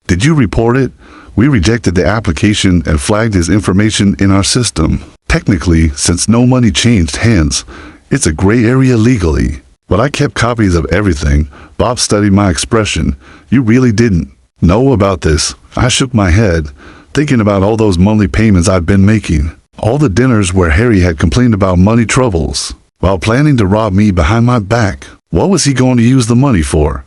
Did you report it? We rejected the application and flagged his information in our system. Technically, since no money changed hands, it's a gray area legally. But I kept copies of everything. Bob studied my expression. You really didn't know about this. I shook my head, thinking about all those monthly payments I'd been making. All the dinners where Harry had complained about money troubles, while planning to rob me behind my back. What was he going to use the money for?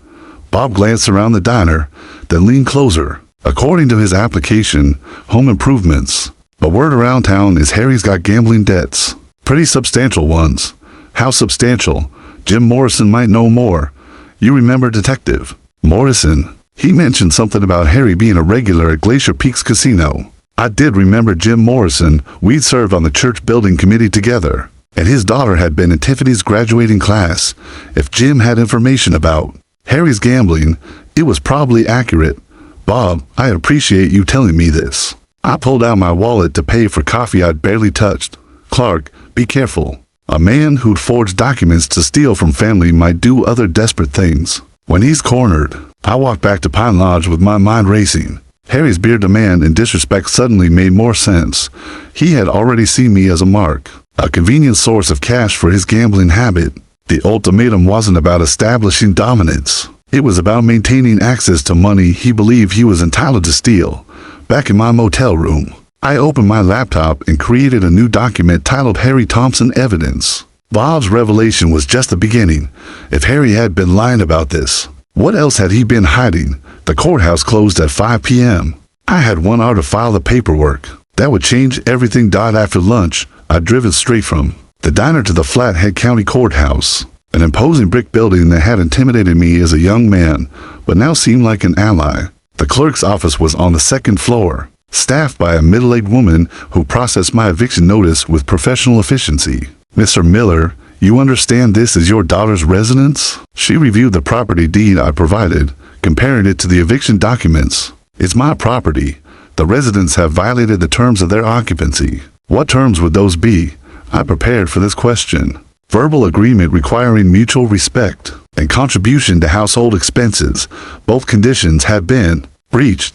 Bob glanced around the diner, then leaned closer. According to his application, home improvements. But word around town is Harry's got gambling debts. Pretty substantial ones. How substantial? Jim Morrison might know more. You remember Detective Morrison? He mentioned something about Harry being a regular at Glacier Peaks Casino. I did remember Jim Morrison. We'd served on the church building committee together, and his daughter had been in Tiffany's graduating class. If Jim had information about Harry's gambling, it was probably accurate. Bob, I appreciate you telling me this. I pulled out my wallet to pay for coffee I'd barely touched. Clark, be careful. A man who'd forged documents to steal from family might do other desperate things. When he's cornered, I walked back to Pine Lodge with my mind racing. Harry's beer demand and disrespect suddenly made more sense. He had already seen me as a mark, a convenient source of cash for his gambling habit. The ultimatum wasn't about establishing dominance. It was about maintaining access to money he believed he was entitled to steal. Back in my motel room, I opened my laptop and created a new document titled Harry Thompson Evidence. Bob's revelation was just the beginning. If Harry had been lying about this, what else had he been hiding? The courthouse closed at 5 p.m. I had 1 hour to file the paperwork. That would change everything. After lunch, I'd driven straight from the diner to the Flathead County Courthouse, an imposing brick building that had intimidated me as a young man, but now seemed like an ally. The clerk's office was on the 2nd floor, staffed by a middle-aged woman who processed my eviction notice with professional efficiency. Mr. Miller, you understand this is your daughter's residence? She reviewed the property deed I provided, comparing it to the eviction documents. It's my property. The residents have violated the terms of their occupancy. What terms would those be? I prepared for this question. Verbal agreement requiring mutual respect and contribution to household expenses. Both conditions have been breached.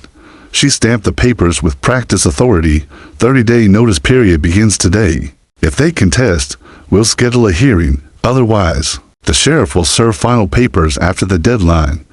She stamped the papers with practice authority. 30-day notice period begins today. If they contest, we'll schedule a hearing. Otherwise, the sheriff will serve final papers after the deadline.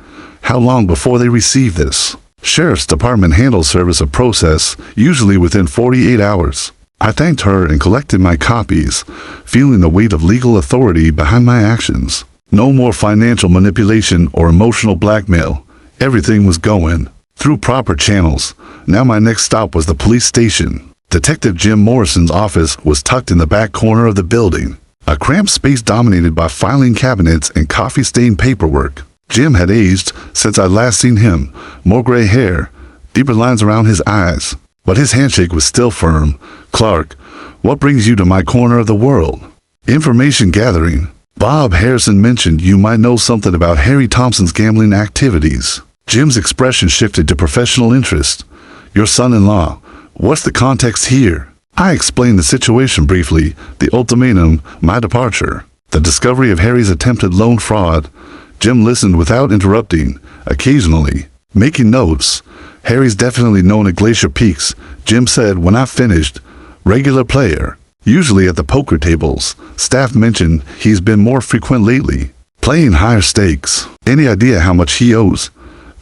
How long before they receive this? Sheriff's Department handles service of process, usually within 48 hours. I thanked her and collected my copies, feeling the weight of legal authority behind my actions. No more financial manipulation or emotional blackmail. Everything was going through proper channels. Now my next stop was the police station. Detective Jim Morrison's office was tucked in the back corner of the building, a cramped space dominated by filing cabinets and coffee-stained paperwork. Jim had aged since I'd last seen him, more gray hair, deeper lines around his eyes, but his handshake was still firm. Clark, what brings you to my corner of the world? Information gathering. Bob Harrison mentioned you might know something about Harry Thompson's gambling activities. Jim's expression shifted to professional interest. Your son-in-law. What's the context here? I explained the situation briefly, the ultimatum, my departure, the discovery of Harry's attempted loan fraud. Jim listened without interrupting, occasionally making notes. Harry's definitely known at Glacier Peaks, Jim said when I finished. Regular player, usually at the poker tables. Staff mentioned he's been more frequent lately, playing higher stakes. Any idea how much he owes?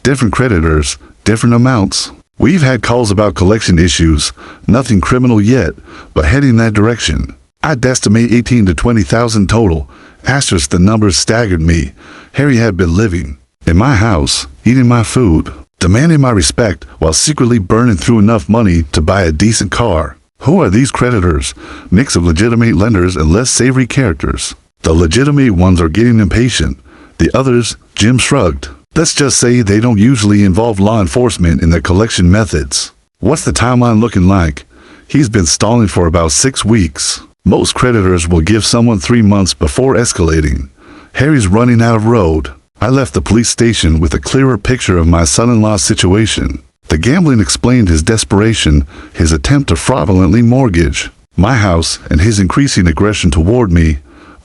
Different creditors, different amounts. We've had calls about collection issues, nothing criminal yet, but heading that direction. I'd estimate 18 to 20,000 total. The numbers staggered me. Harry had been living in my house, eating my food, demanding my respect while secretly burning through enough money to buy a decent car. Who are these creditors? Mix of legitimate lenders and less savory characters. The legitimate ones are getting impatient. The others, Jim shrugged. Let's just say they don't usually involve law enforcement in their collection methods. What's the timeline looking like? He's been stalling for about 6 weeks. Most creditors will give someone 3 months before escalating. Harry's running out of road. I left the police station with a clearer picture of my son-in-law's situation. The gambling explained his desperation, his attempt to fraudulently mortgage my house, and his increasing aggression toward me.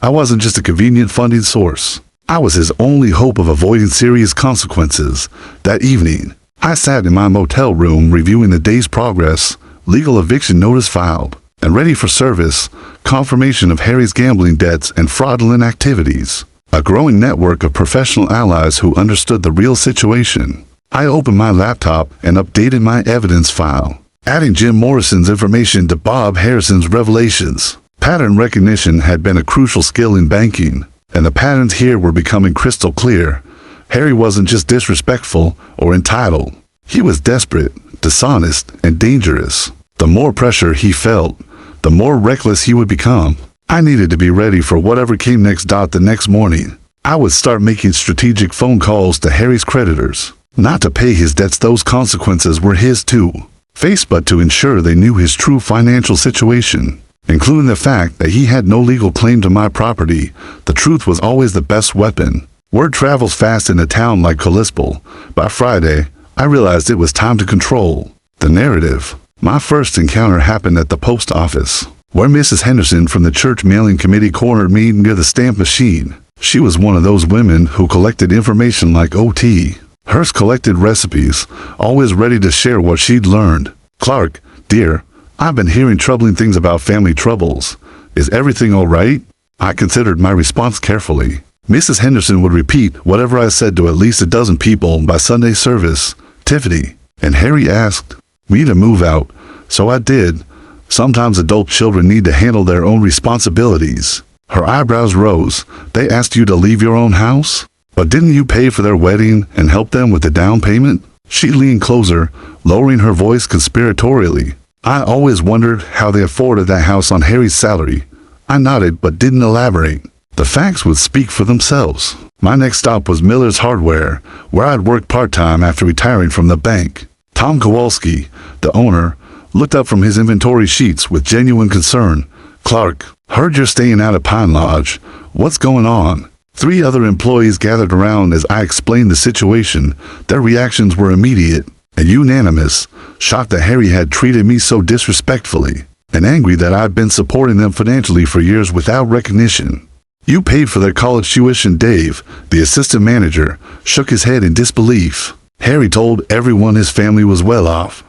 I wasn't just a convenient funding source. I was his only hope of avoiding serious consequences. That evening, I sat in my motel room reviewing the day's progress, legal eviction notice filed, and ready for service, confirmation of Harry's gambling debts and fraudulent activities. A growing network of professional allies who understood the real situation. I opened my laptop and updated my evidence file, adding Jim Morrison's information to Bob Harrison's revelations. Pattern recognition had been a crucial skill in banking, and the patterns here were becoming crystal clear. Harry wasn't just disrespectful or entitled. He was desperate, dishonest, and dangerous. The more pressure he felt, the more reckless he would become. I needed to be ready for whatever came next. The next morning, I would start making strategic phone calls to Harry's creditors. Not to pay his debts, those consequences were his too. Face, but to ensure they knew his true financial situation, including the fact that he had no legal claim to my property. The truth was always the best weapon. Word travels fast in a town like Kalispell. By Friday, I realized it was time to control the narrative. My first encounter happened at the post office, where Mrs. Henderson from the church mailing committee cornered me near the stamp machine. She was one of those women who collected information like OT. Hers collected recipes, always ready to share what she'd learned. "Clark, dear, I've been hearing troubling things about family troubles. Is everything all right?" I considered my response carefully. Mrs. Henderson would repeat whatever I said to at least a dozen people by Sunday service. "Tiffany and Harry asked me to move out, so I did. Sometimes adult children need to handle their own responsibilities." Her eyebrows rose. "They asked you to leave your own house? But didn't you pay for their wedding and help them with the down payment?" She leaned closer, lowering her voice conspiratorially. "I always wondered how they afforded that house on Harry's salary." I nodded but didn't elaborate. The facts would speak for themselves. My next stop was Miller's Hardware, where I'd worked part-time after retiring from the bank. Tom Kowalski, the owner, looked up from his inventory sheets with genuine concern. "Clark, heard you're staying out at Pine Lodge. What's going on?" 3 other employees gathered around as I explained the situation. Their reactions were immediate and unanimous, shocked that Harry had treated me so disrespectfully, and angry that I'd been supporting them financially for years without recognition. "You paid for their college tuition." Dave, the assistant manager, shook his head in disbelief. "Harry told everyone his family was well off.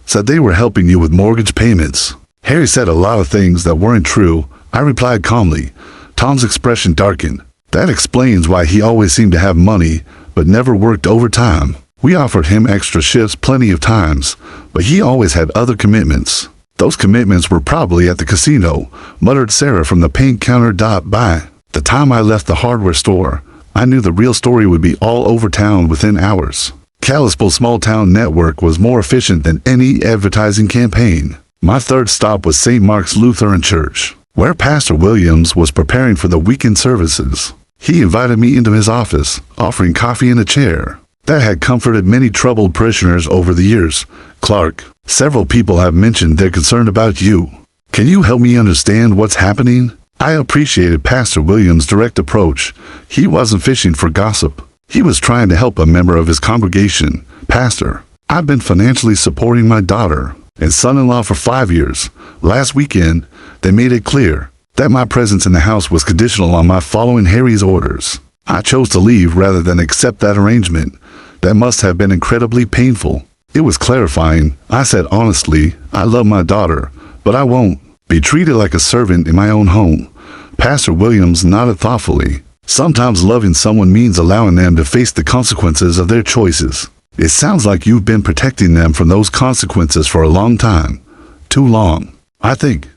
Said they were helping you with mortgage payments." Harry said a lot of things that weren't true, I replied calmly. Tom's expression darkened. "That explains why he always seemed to have money, but never worked overtime. We offered him extra shifts plenty of times, but he always had other commitments." "Those commitments were probably at the casino," muttered Sarah from the paint counter. By the time I left the hardware store, I knew the real story would be all over town within hours. Kalispell's small-town network was more efficient than any advertising campaign. My third stop was St. Mark's Lutheran Church, where Pastor Williams was preparing for the weekend services. He invited me into his office, offering coffee and a chair. That had comforted many troubled parishioners over the years. "Clark, several people have mentioned they're concerned about you. Can you help me understand what's happening?" I appreciated Pastor Williams' direct approach. He wasn't fishing for gossip. He was trying to help a member of his congregation. "Pastor, I've been financially supporting my daughter and son-in-law for 5 years. Last weekend, they made it clear that my presence in the house was conditional on my following Harry's orders. I chose to leave rather than accept that arrangement. That must have been incredibly painful." It was clarifying. I said honestly, "I love my daughter, but I won't be treated like a servant in my own home." Pastor Williams nodded thoughtfully. "Sometimes loving someone means allowing them to face the consequences of their choices. It sounds like you've been protecting them from those consequences for a long time. Too long, I think."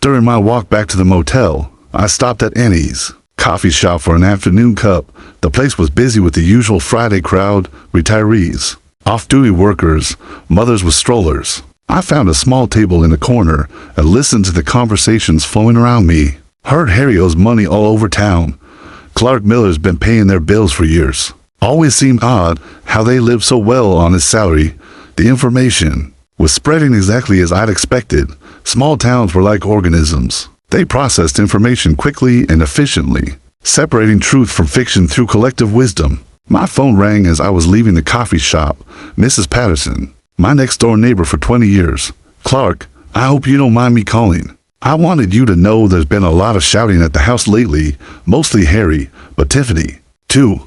During my walk back to the motel, I stopped at Annie's coffee shop for an afternoon cup. The place was busy with the usual Friday crowd, retirees, off-duty workers, mothers with strollers. I found a small table in the corner and listened to the conversations flowing around me. Heard Harry owes money all over town. Clark Miller's been paying their bills for years. Always seemed odd how they lived so well on his salary. The information was spreading exactly as I'd expected. Small towns were like organisms. They processed information quickly and efficiently, separating truth from fiction through collective wisdom. My phone rang as I was leaving the coffee shop. "Mrs. Patterson, my next-door neighbor for 20 years. Clark, I hope you don't mind me calling. I wanted you to know there's been a lot of shouting at the house lately, mostly Harry, but Tiffany, too.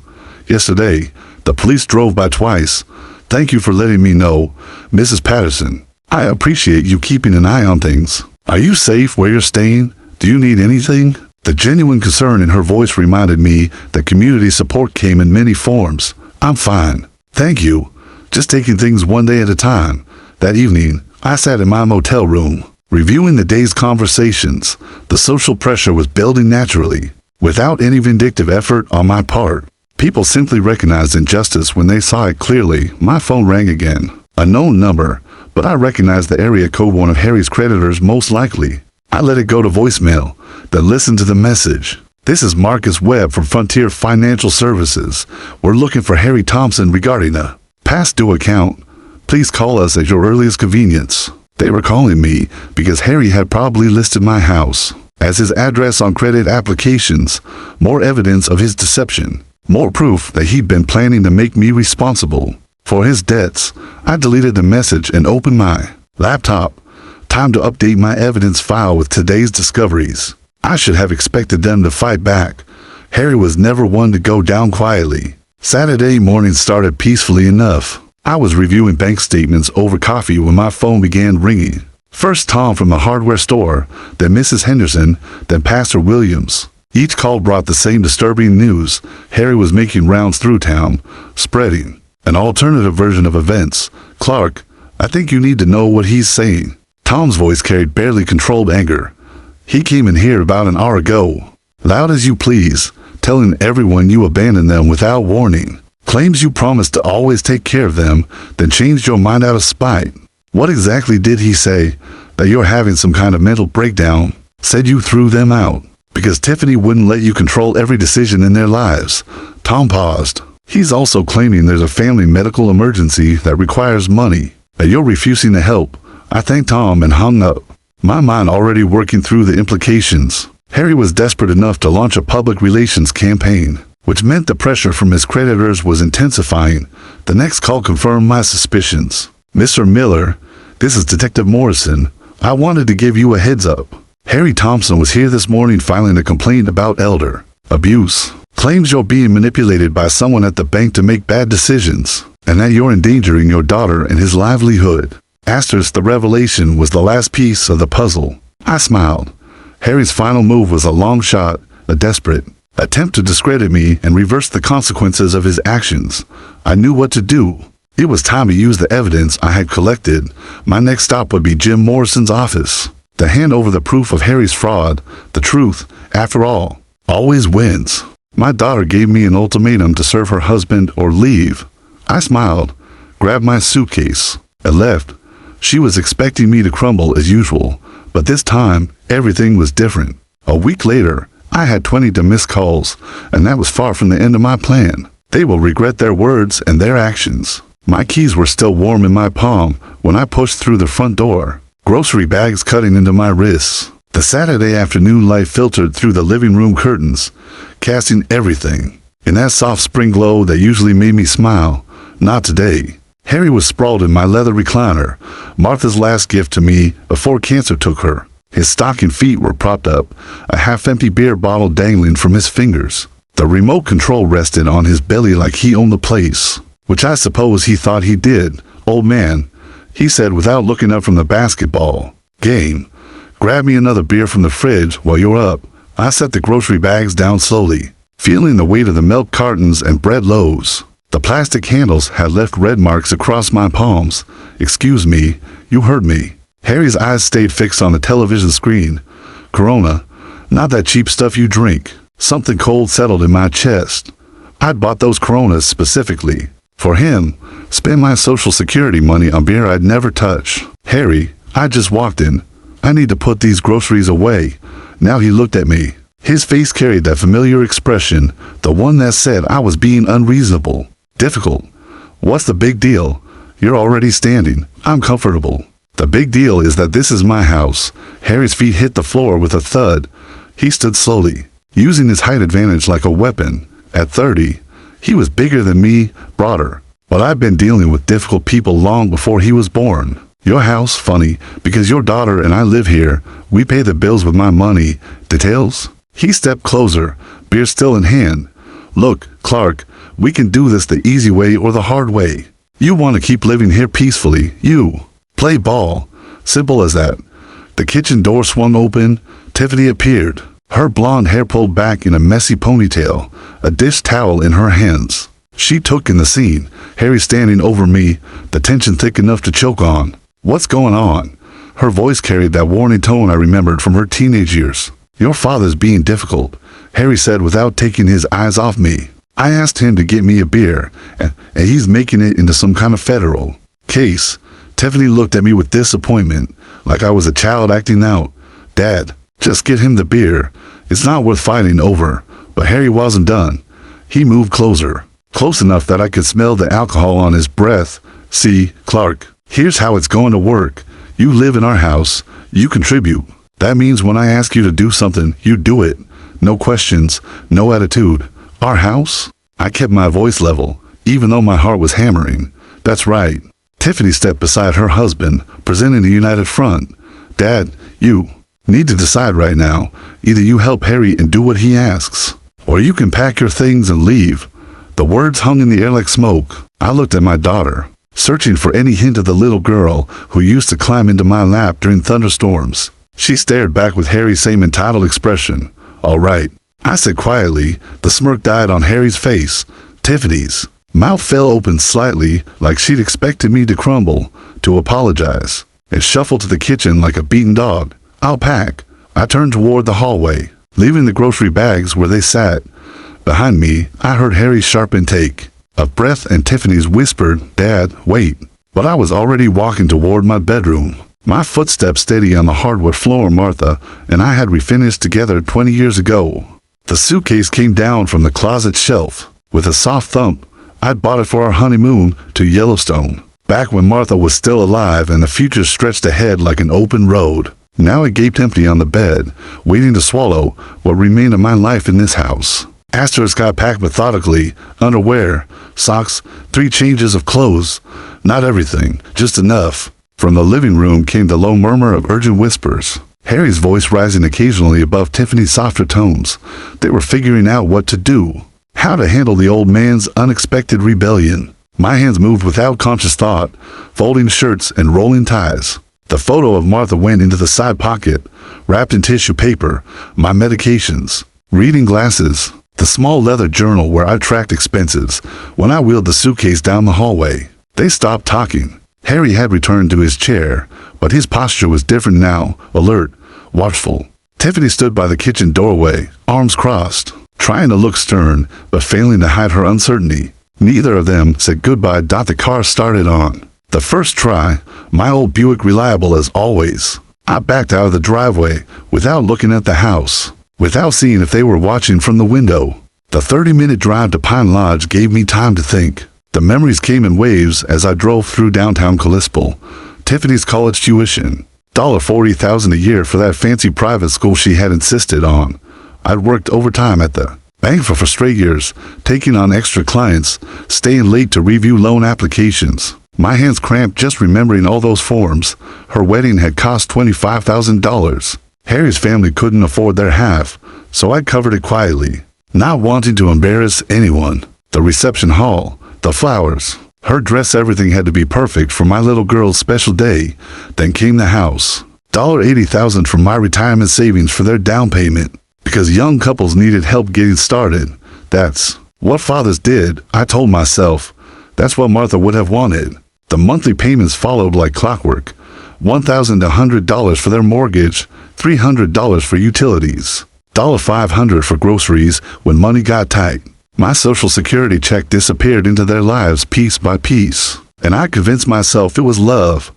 Yesterday, the police drove by twice. Thank you for letting me know, Mrs. Patterson. I appreciate you keeping an eye on things. Are you safe where you're staying? Do you need anything? The genuine concern in her voice reminded me that community support came in many forms. I'm fine. Thank you. Just taking things one day at a time. That evening, I sat in my motel room, reviewing the day's conversations. The social pressure was building naturally, without any vindictive effort on my part. People simply recognized injustice when they saw it clearly. My phone rang again. A known number, but I recognized the area code, one of Harry's creditors most likely. I let it go to voicemail, then listened to the message. This is Marcus Webb from Frontier Financial Services. We're looking for Harry Thompson regarding a past due account. Please call us at your earliest convenience. They were calling me because Harry had probably listed my house as his address on credit applications. More evidence of his deception. More proof that he'd been planning to make me responsible for his debts. I deleted the message and opened my laptop. Time to update my evidence file with today's discoveries. I should have expected them to fight back. Harry was never one to go down quietly. Saturday morning started peacefully enough. I was reviewing bank statements over coffee when my phone began ringing. First Tom from the hardware store, then Mrs. Henderson, then Pastor Williams. Each call brought the same disturbing news. Harry was making rounds through town, spreading an alternative version of events. Clark, I think you need to know what he's saying. Tom's voice carried barely controlled anger. He came in here about an hour ago, loud as you please, telling everyone you abandoned them without warning. Claims you promised to always take care of them, then changed your mind out of spite. What exactly did he say? That you're having some kind of mental breakdown? Said you threw them out because Tiffany wouldn't let you control every decision in their lives. Tom paused. He's also claiming there's a family medical emergency that requires money, that you're refusing to help. I thanked Tom and hung up, my mind already working through the implications. Harry was desperate enough to launch a public relations campaign, which meant the pressure from his creditors was intensifying. The next call confirmed my suspicions. Mr. Miller, this is Detective Morrison. I wanted to give you a heads up. Harry Thompson was here this morning filing a complaint about elder abuse. Claims you're being manipulated by someone at the bank to make bad decisions, and that you're endangering your daughter and his livelihood. Asterisk, the revelation was the last piece of the puzzle. I smiled. Harry's final move was a long shot, a desperate attempt to discredit me and reverse the consequences of his actions. I knew what to do. It was time to use the evidence I had collected. My next stop would be Jim Morrison's office. To hand over the proof of Harry's fraud. The truth, after all, always wins. My daughter gave me an ultimatum to serve her husband or leave. I smiled, grabbed my suitcase, and left. She was expecting me to crumble as usual, but this time, everything was different. A week later, I had 20 missed calls, and that was far from the end of my plan. They will regret their words and their actions. My keys were still warm in my palm when I pushed through the front door, grocery bags cutting into my wrists. The Saturday afternoon light filtered through the living room curtains, casting everything in that soft spring glow that usually made me smile. Not today. Harry was sprawled in my leather recliner, Martha's last gift to me before cancer took her. His stocking feet were propped up, a half-empty beer bottle dangling from his fingers. The remote control rested on his belly like he owned the place, which I suppose he thought he did. Old man, he said without looking up from the basketball game, grab me another beer from the fridge while you're up. I set the grocery bags down slowly, feeling the weight of the milk cartons and bread loaves. The plastic handles had left red marks across my palms. Excuse me, you heard me. Harry's eyes stayed fixed on the television screen. Corona, not that cheap stuff you drink. Something cold settled in my chest. I'd bought those Coronas specifically for him, spend my social security money on beer I'd never touch. Harry, I just walked in. I need to put these groceries away. Now he looked at me. His face carried that familiar expression, the one that said I was being unreasonable. Difficult. What's the big deal? You're already standing. I'm comfortable. The big deal is that this is my house. Harry's feet hit the floor with a thud. He stood slowly, using his height advantage like a weapon. At 30, he was bigger than me, broader. But I've been dealing with difficult people long before he was born. Your house, funny, because your daughter and I live here. We pay the bills with my money. Details? He stepped closer, beer still in hand. Look, Clark, we can do this the easy way or the hard way. You want to keep living here peacefully. You play ball. Simple as that. The kitchen door swung open. Tiffany appeared, her blonde hair pulled back in a messy ponytail, a dish towel in her hands. She took in the scene, Harry standing over me, the tension thick enough to choke on. "What's going on?" Her voice carried that warning tone I remembered from her teenage years. "Your father's being difficult," Harry said without taking his eyes off me. "I asked him to get me a beer, and he's making it into some kind of federal case." Tiffany looked at me with disappointment, like I was a child acting out. "Dad, just get him the beer. It's not worth fighting over." But Harry wasn't done. He moved closer, close enough that I could smell the alcohol on his breath. "See, Clark, here's how it's going to work. You live in our house. You contribute. That means when I ask you to do something, you do it. No questions, no attitude. Our house?" I kept my voice level, even though my heart was hammering. "That's right." Tiffany stepped beside her husband, presenting the united front. "Dad, you need to decide right now. Either you help Harry and do what he asks, or you can pack your things and leave." The words hung in the air like smoke. I looked at my daughter, searching for any hint of the little girl who used to climb into my lap during thunderstorms. She stared back with Harry's same entitled expression. "All right," I said quietly. The smirk died on Harry's face. Tiffany's mouth fell open slightly, like she'd expected me to crumble, to apologize, and shuffle to the kitchen like a beaten dog. "I'll pack." I turned toward the hallway, leaving the grocery bags where they sat. Behind me, I heard Harry's sharp intake of breath and Tiffany's whispered, "Dad, wait." But I was already walking toward my bedroom, my footsteps steady on the hardwood floor Martha and I had refinished together 20 years ago. The suitcase came down from the closet shelf with a soft thump. I'd bought it for our honeymoon to Yellowstone, back when Martha was still alive and the future stretched ahead like an open road. Now it gaped empty on the bed, waiting to swallow what remained of my life in this house. Asterisk got packed methodically, underwear, socks, 3 changes of clothes. Not everything, just enough. From the living room came the low murmur of urgent whispers, Harry's voice rising occasionally above Tiffany's softer tones. They were figuring out what to do, how to handle the old man's unexpected rebellion. My hands moved without conscious thought, folding shirts and rolling ties. The photo of Martha went into the side pocket, wrapped in tissue paper, my medications, reading glasses, the small leather journal where I tracked expenses. When I wheeled the suitcase down the hallway, they stopped talking. Harry had returned to his chair, but his posture was different now, alert, watchful. Tiffany stood by the kitchen doorway, arms crossed, trying to look stern, but failing to hide her uncertainty. Neither of them said goodbye. The car started on. The first try, my old Buick reliable as always. I backed out of the driveway without looking at the house, without seeing if they were watching from the window. The 30-minute drive to Pine Lodge gave me time to think. The memories came in waves as I drove through downtown Kalispell. Tiffany's college tuition, $40,000 a year for that fancy private school she had insisted on. I'd worked overtime at the bank for straight years, taking on extra clients, staying late to review loan applications. My hands cramped just remembering all those forms. Her wedding had cost $25,000. Harry's family couldn't afford their half, so I covered it quietly, not wanting to embarrass anyone. The reception hall, the flowers, her dress, everything had to be perfect for my little girl's special day. Then came the house. $80,000 from my retirement savings for their down payment, because young couples needed help getting started. That's what fathers did, I told myself. That's what Martha would have wanted. The monthly payments followed like clockwork. $1,100 for their mortgage, $300 for utilities, $500 for groceries when money got tight. My Social Security check disappeared into their lives piece by piece, and I convinced myself it was love.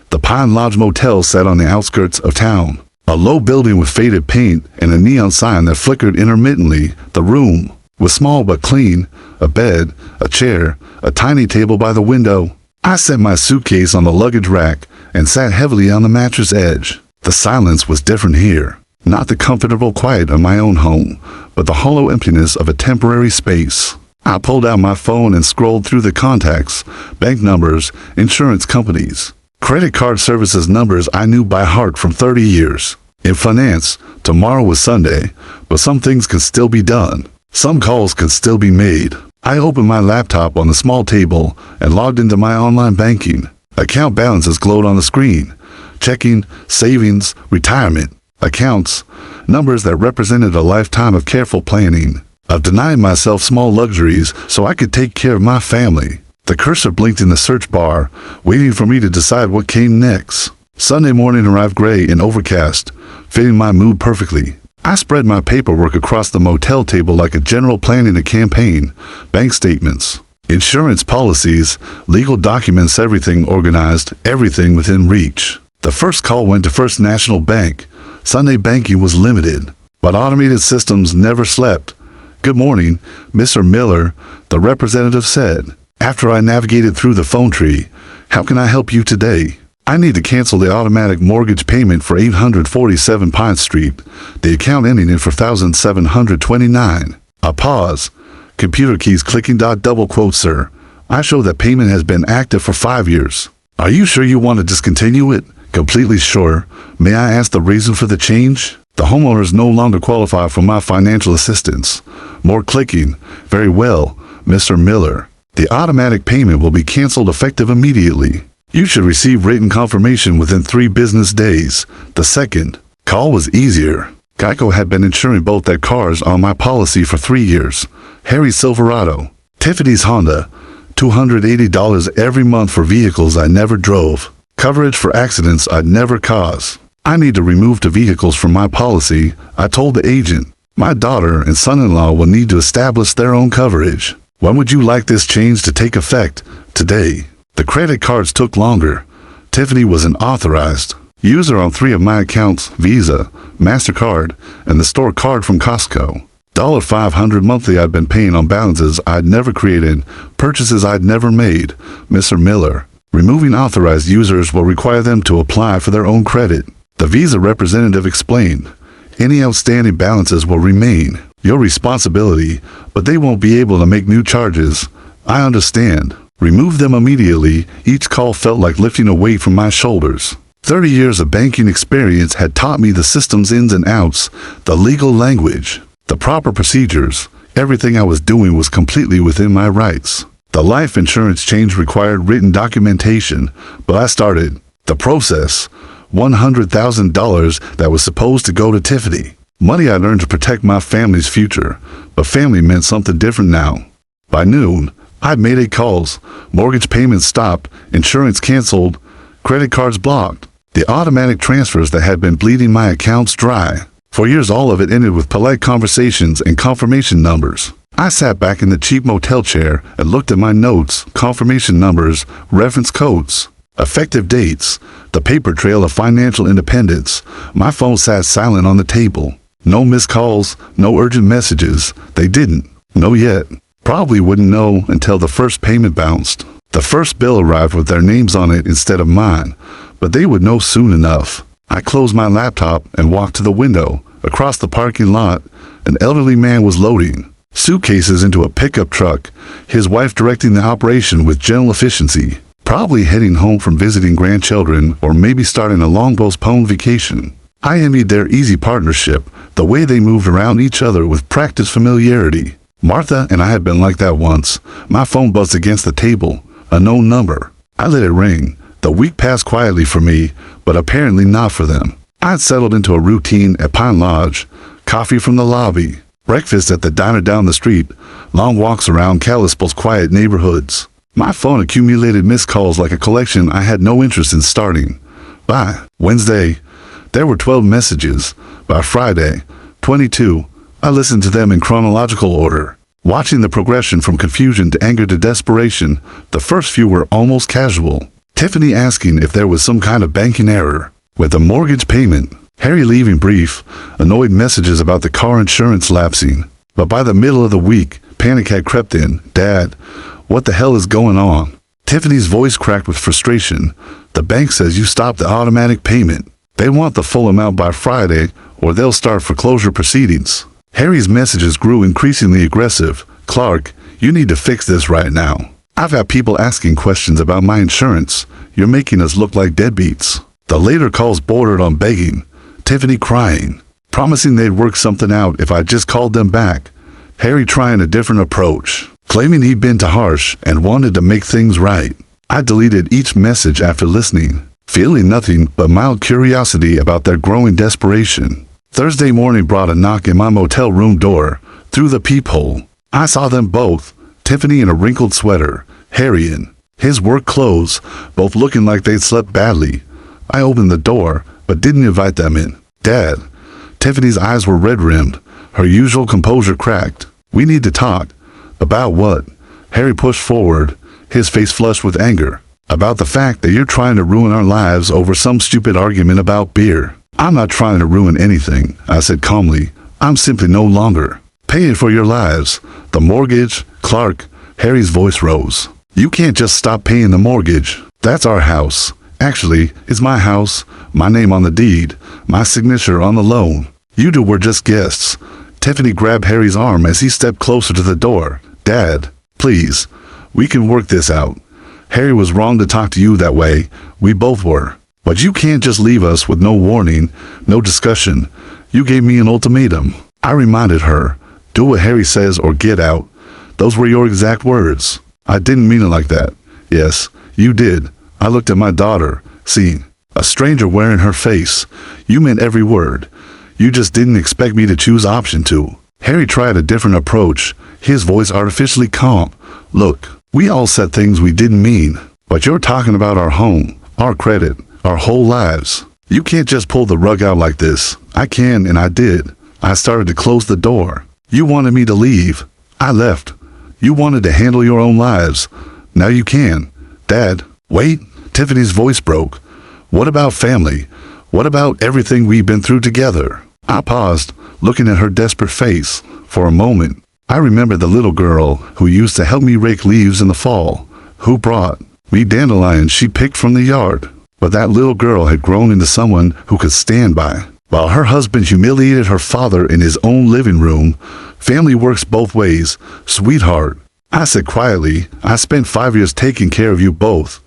The Pine Lodge Motel sat on the outskirts of town, a low building with faded paint and a neon sign that flickered intermittently. The room was small but clean, a bed, a chair, a tiny table by the window. I set my suitcase on the luggage rack and sat heavily on the mattress edge. The silence was different here. Not the comfortable quiet of my own home, but the hollow emptiness of a temporary space. I pulled out my phone and scrolled through the contacts, bank numbers, insurance companies, credit card services numbers I knew by heart from 30 years. In finance, tomorrow was Sunday, but some things can still be done. Some calls can still be made. I opened my laptop on the small table and logged into my online banking. Account balances glowed on the screen. Checking, savings, retirement, accounts, numbers that represented a lifetime of careful planning, of denying myself small luxuries so I could take care of my family. The cursor blinked in the search bar, waiting for me to decide what came next. Sunday morning arrived gray and overcast, fitting my mood perfectly. I spread my paperwork across the motel table like a general planning a campaign. Bank statements, insurance policies, legal documents, everything organized, everything within reach. The first call went to First National Bank. Sunday banking was limited, but automated systems never slept. "Good morning, Mr. Miller," the representative said. After I navigated through the phone tree, "How can I help you today?" "I need to cancel the automatic mortgage payment for 847 Pine Street. The account ending in 4729. A pause. Computer keys clicking. Double quote, "Sir, I show that payment has been active for 5 years. Are you sure you want to discontinue it?" "Completely sure. May I ask the reason for the change?" "The homeowners no longer qualify for my financial assistance." More clicking. "Very well, Mr. Miller. The automatic payment will be canceled effective immediately. You should receive written confirmation within 3 business days." The second call was easier. Geico had been insuring both their cars on my policy for 3 years. Harry's Silverado, Tiffany's Honda, $280 every month for vehicles I never drove. Coverage for accidents I'd never cause. "I need to remove the vehicles from my policy," I told the agent. "My daughter and son-in-law will need to establish their own coverage." "When would you like this change to take effect?" "Today." The credit cards took longer. Tiffany was an authorized user on 3 of my accounts: Visa, MasterCard, and the store card from Costco. $500 monthly I'd been paying on balances I'd never created, purchases I'd never made. Mr. Miller, removing authorized users will require them to apply for their own credit. The Visa representative explained, "Any outstanding balances will remain your responsibility, but they won't be able to make new charges." "I understand. Remove them immediately." Each call felt like lifting a weight from my shoulders. 30 years of banking experience had taught me the system's ins and outs, the legal language, the proper procedures. Everything I was doing was completely within my rights. The life insurance change required written documentation, but I started the process. $100,000 that was supposed to go to Tiffany. Money I'd earned to protect my family's future, but family meant something different now. By noon, I'd made 8 calls. Mortgage payments stopped, insurance canceled, credit cards blocked. The automatic transfers that had been bleeding my accounts dry. For years, all of it ended with polite conversations and confirmation numbers. I sat back in the cheap motel chair and looked at my notes, confirmation numbers, reference codes, effective dates, the paper trail of financial independence. My phone sat silent on the table. No missed calls, no urgent messages. They didn't know yet. Probably wouldn't know until the first payment bounced. The first bill arrived with their names on it instead of mine, but they would know soon enough. I closed my laptop and walked to the window. Across the parking lot, an elderly man was loading suitcases into a pickup truck, his wife directing the operation with gentle efficiency, probably heading home from visiting grandchildren or maybe starting a long-postponed vacation. I envied their easy partnership, the way they moved around each other with practiced familiarity. Martha and I had been like that once. My phone buzzed against the table, a known number. I let it ring. The week passed quietly for me, but apparently not for them. I'd settled into a routine at Pine Lodge, coffee from the lobby, breakfast at the diner down the street, long walks around Kalispell's quiet neighborhoods. My phone accumulated missed calls like a collection I had no interest in starting. By Wednesday, there were 12 messages. By Friday, 22. I listened to them in chronological order, watching the progression from confusion to anger to desperation. The first few were almost casual. Tiffany asking if there was some kind of banking error with the mortgage payment. Harry leaving brief, annoyed messages about the car insurance lapsing. But by the middle of the week, panic had crept in. "Dad, what the hell is going on?" Tiffany's voice cracked with frustration. "The bank says you stopped the automatic payment. They want the full amount by Friday, or they'll start foreclosure proceedings." Harry's messages grew increasingly aggressive. "Clark, you need to fix this right now. I've had people asking questions about my insurance. You're making us look like deadbeats." The later calls bordered on begging. Tiffany crying, promising they'd work something out if I just called them back. Harry trying a different approach. claiming he'd been too harsh and wanted to make things right. I deleted each message after listening, feeling nothing but mild curiosity about their growing desperation. Thursday morning brought a knock in my motel room door. Through the peephole, I saw them both, Tiffany in a wrinkled sweater, Harry in his work clothes, both looking like they'd slept badly. I opened the door, but didn't invite them in. Dad. Tiffany's eyes were red-rimmed, her usual composure cracked. We need to talk. About what? Harry pushed forward, his face flushed with anger. About the fact that you're trying to ruin our lives over some stupid argument about beer. I'm not trying to ruin anything, I said calmly. I'm simply no longer paying for your lives. The mortgage, Clark, Harry's voice rose. You can't just stop paying the mortgage. That's our house. Actually, it's my house, my name on the deed, my signature on the loan. You two were just guests. Tiffany grabbed Harry's arm as he stepped closer to the door. Dad, please, we can work this out. Harry was wrong to talk to you that way. We both were. But you can't just leave us with no warning, no discussion. You gave me an ultimatum. I reminded her, do what Harry says or get out. Those were your exact words. I didn't mean it like that. Yes, you did. I looked at my daughter, seeing a stranger wearing her face. You meant every word. You just didn't expect me to choose option 2. Harry tried a different approach, his voice artificially calm. Look, we all said things we didn't mean, but you're talking about our home, our credit, our whole lives. You can't just pull the rug out like this. I can, and I did. I started to close the door. You wanted me to leave. I left. You wanted to handle your own lives. Now you can. Dad, wait. Tiffany's voice broke. What about family? What about everything we've been through together? I paused, looking at her desperate face. For a moment, I remembered the little girl who used to help me rake leaves in the fall, who brought me dandelions she picked from the yard. But that little girl had grown into someone who could stand by. While her husband humiliated her father in his own living room, family works both ways, sweetheart. I said quietly, I spent 5 years taking care of you both.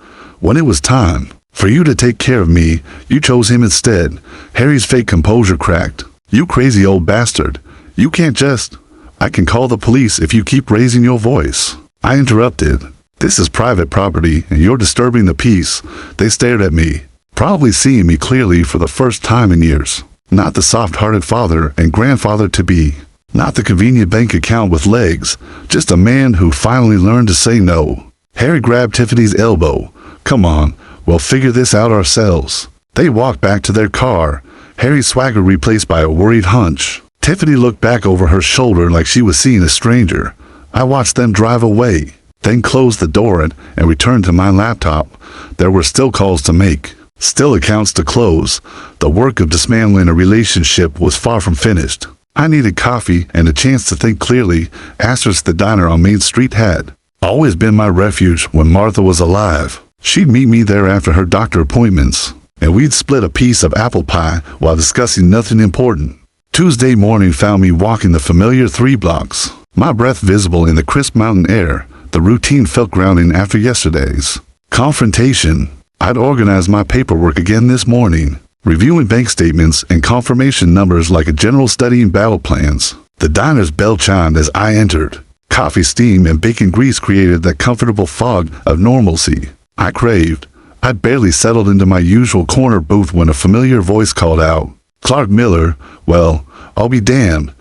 When it was time for you to take care of me, you chose him instead. Harry's fake composure cracked. You crazy old bastard. You can't just... I can call the police if you keep raising your voice. I interrupted. This is private property and you're disturbing the peace. They stared at me, probably seeing me clearly for the first time in years. Not the soft-hearted father and grandfather-to-be. Not the convenient bank account with legs. Just a man who finally learned to say no. Harry grabbed Tiffany's elbow. Come on, we'll figure this out ourselves. They walked back to their car, Harry's swagger replaced by a worried hunch. Tiffany looked back over her shoulder like she was seeing a stranger. I watched them drive away, then closed the door and returned to my laptop. There were still calls to make, still accounts to close. The work of dismantling a relationship was far from finished. I needed coffee and a chance to think clearly. Asterisk the diner on Main Street had always been my refuge when Martha was alive. She'd meet me there after her doctor appointments, and we'd split a piece of apple pie while discussing nothing important. Tuesday morning found me walking the familiar 3 blocks, my breath visible in the crisp mountain air. The routine felt grounding after yesterday's confrontation. I'd organized my paperwork again this morning, reviewing bank statements and confirmation numbers like a general studying battle plans. The diner's bell chimed as I entered. Coffee steam and bacon grease created that comfortable fog of normalcy I craved. I'd barely settled into my usual corner booth when a familiar voice called out, Clark Miller. Well, I'll be damned.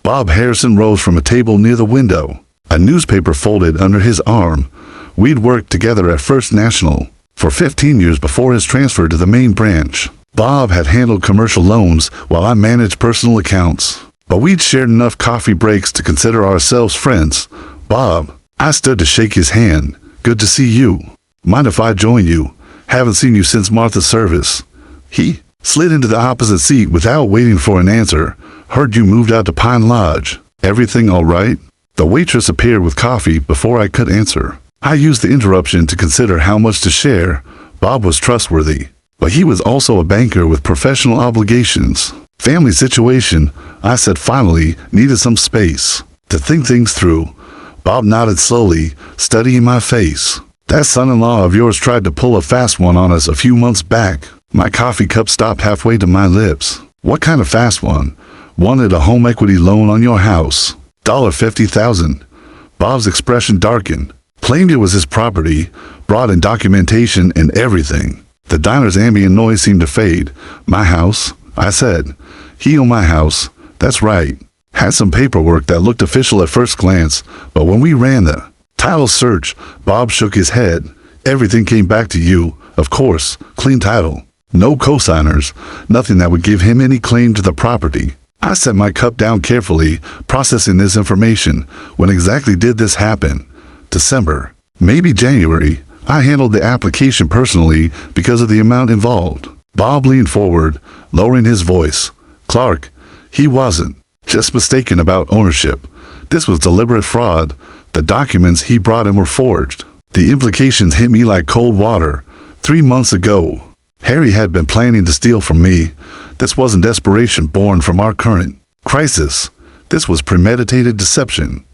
Bob Harrison rose from a table near the window, a newspaper folded under his arm. We'd worked together at First National for 15 years before his transfer to the main branch. Bob had handled commercial loans while I managed personal accounts, but we'd shared enough coffee breaks to consider ourselves friends. Bob, I stood to shake his hand. Good to see you. Mind if I join you? Haven't seen you since Martha's service. He slid into the opposite seat without waiting for an answer. Heard you moved out to Pine Lodge. Everything all right? The waitress appeared with coffee before I could answer. I used the interruption to consider how much to share. Bob was trustworthy, but he was also a banker with professional obligations. Family situation, I said finally, needed some space to think things through. Bob nodded slowly, studying my face. That son-in-law of yours tried to pull a fast one on us a few months back. My coffee cup stopped halfway to my lips. What kind of fast one? Wanted a home equity loan on your house. $50,000. Bob's expression darkened. Claimed it was his property, brought in documentation and everything. The diner's ambient noise seemed to fade. My house, I said. He owned my house. That's right. Had some paperwork that looked official at first glance, but when we ran the title search, Bob shook his head. Everything came back to you, of course, clean title. No cosigners, nothing that would give him any claim to the property. I set my cup down carefully, processing this information. When exactly did this happen? December, maybe January. I handled the application personally because of the amount involved. Bob leaned forward, lowering his voice. Clark, he wasn't just mistaken about ownership. This was deliberate fraud. The documents he brought in were forged. The implications hit me like cold water. 3 months ago, Harry had been planning to steal from me. This wasn't desperation born from our current crisis. This was premeditated deception.